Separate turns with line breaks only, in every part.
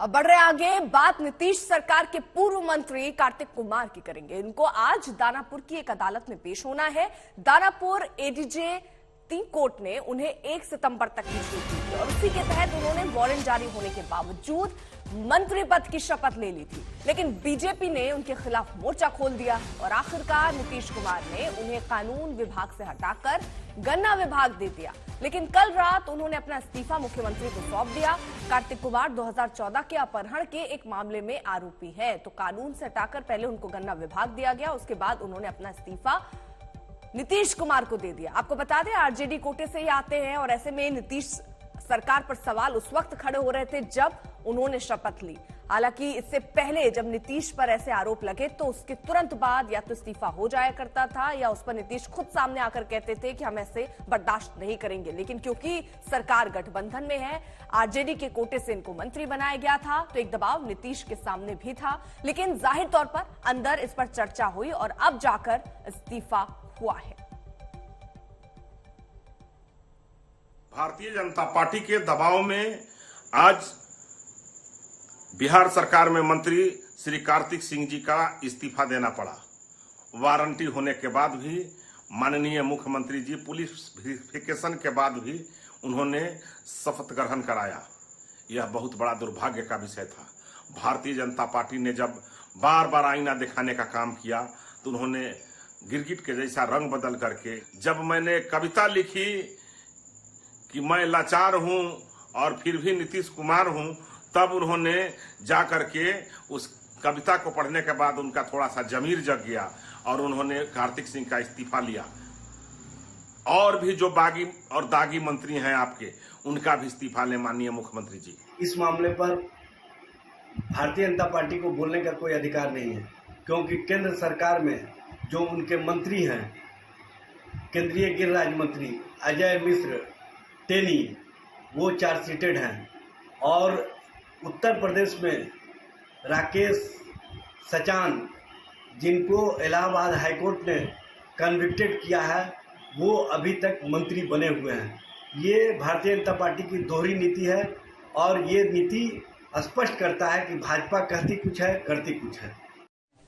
अब बढ़ रहे आगे, बात नीतीश सरकार के पूर्व मंत्री कार्तिक कुमार की करेंगे। इनको आज दानापुर की एक अदालत में पेश होना है। दानापुर एडीजे 3 कोर्ट ने उन्हें 1 सितंबर तक की छूट दी थी और उसी के तहत उन्होंने वारंट जारी होने के बावजूद मंत्री पद की शपथ ले ली थी, लेकिन बीजेपी ने उनके खिलाफ मोर्चा खोल दिया और आखिरकार नीतीश कुमार ने उन्हें कानून विभाग से हटाकर गन्ना विभाग दे दिया। लेकिन कल रात उन्होंने अपना इस्तीफा मुख्यमंत्री को सौंप दिया। कार्तिक कुमार 2014 के अपहरण के एक मामले में आरोपी है, तो कानून से हटाकर पहले उनको गन्ना विभाग दिया गया, उसके बाद उन्होंने अपना इस्तीफा नीतीश कुमार को दे दिया। आपको बता दें, आरजेडी कोटे से ही आते हैं और ऐसे में नीतीश सरकार पर सवाल उस वक्त खड़े हो रहे थे जब उन्होंने शपथ ली। हालांकि इससे पहले जब नीतीश पर ऐसे आरोप लगे तो उसके तुरंत बाद या तो इस्तीफा हो जाया करता था या उस पर नीतीश खुद सामने आकर कहते थे कि हम ऐसे बर्दाश्त नहीं करेंगे। लेकिन क्योंकि सरकार गठबंधन में है, आरजेडी के कोटे से इनको मंत्री बनाया गया था, तो एक दबाव नीतीश के सामने भी था। लेकिन जाहिर तौर पर अंदर इस पर चर्चा हुई और अब जाकर इस्तीफा हुआ है।
भारतीय जनता पार्टी के दबाव में आज बिहार सरकार में मंत्री श्री कार्तिक सिंह जी का इस्तीफा देना पड़ा। वारंटी होने के बाद भी माननीय मुख्यमंत्री जी पुलिस वेरिफिकेशन के बाद भी उन्होंने शपथ ग्रहण कराया। यह बहुत बड़ा दुर्भाग्य का विषय था। भारतीय जनता पार्टी ने जब बार बार आईना दिखाने का काम किया तो उन्होंने गिरगिट के जैसा रंग बदल करके, जब मैंने कविता लिखी कि मैं लाचार हूं और फिर भी नीतीश कुमार हूं, तब उन्होंने जाकर के उस कविता को पढ़ने के बाद उनका थोड़ा सा जमीर जग गया और उन्होंने कार्तिक सिंह का इस्तीफा लिया। और भी जो बागी और दागी मंत्री हैं आपके, उनका भी इस्तीफा ले माननीय मुख्यमंत्री जी।
इस मामले पर भारतीय जनता पार्टी को बोलने का कोई अधिकार नहीं है, क्योंकि केंद्र सरकार में जो उनके मंत्री हैं, केंद्रीय गृह राज्य मंत्री अजय मिश्र टेनी, वो चार्जशीटेड हैं और उत्तर प्रदेश में राकेश सचान, जिनको इलाहाबाद हाईकोर्ट ने कन्विक्टेड किया है, वो अभी तक मंत्री बने हुए हैं। ये भारतीय जनता पार्टी की दोहरी नीति है और ये नीति स्पष्ट करता है कि भाजपा कहती कुछ है, करती कुछ है।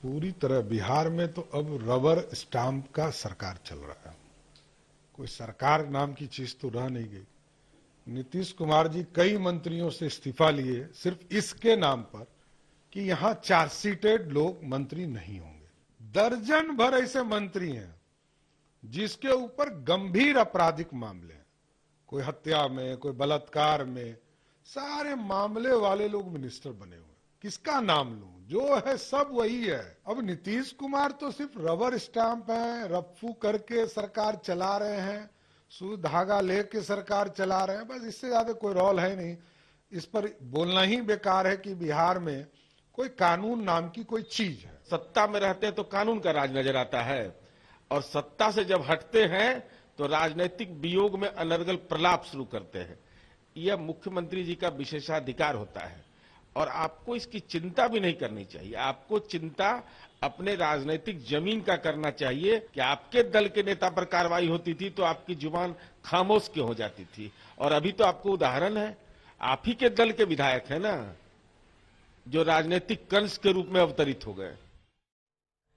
पूरी तरह बिहार में तो अब रबर स्टाम्प का सरकार चल रहा है। कोई सरकार नाम की चीज तो रह नहीं गई। नीतीश कुमार जी कई मंत्रियों से इस्तीफा लिए सिर्फ इसके नाम पर कि यहां चार्जशीटेड लोग मंत्री नहीं होंगे। दर्जन भर ऐसे मंत्री हैं जिसके ऊपर गंभीर आपराधिक मामले हैं, कोई हत्या में, कोई बलात्कार में, सारे मामले वाले लोग मिनिस्टर बने हुए। किसका नाम लूं? जो है सब वही है। अब नीतीश कुमार तो सिर्फ रबर स्टाम्प है, रफ्फू करके सरकार चला रहे हैं, सुई धागा लेके सरकार चला रहे हैं, बस इससे ज्यादा कोई रोल है नहीं। इस पर बोलना ही बेकार है कि बिहार में कोई कानून नाम की कोई चीज है।
सत्ता में रहते हैं तो कानून का राज नजर आता है और सत्ता से जब हटते हैं तो राजनीतिक वियोग में अनर्गल प्रलाप शुरू करते हैं। यह मुख्यमंत्री जी का विशेषाधिकार होता है और आपको इसकी चिंता भी नहीं करनी चाहिए। आपको चिंता अपने राजनीतिक जमीन का करना चाहिए कि आपके दल के नेता पर कार्रवाई होती थी तो आपकी जुबान खामोश क्यों हो जाती थी। और अभी तो आपको उदाहरण है, आप ही के दल के विधायक है ना, जो राजनीतिक कंस के रूप में अवतरित हो गए।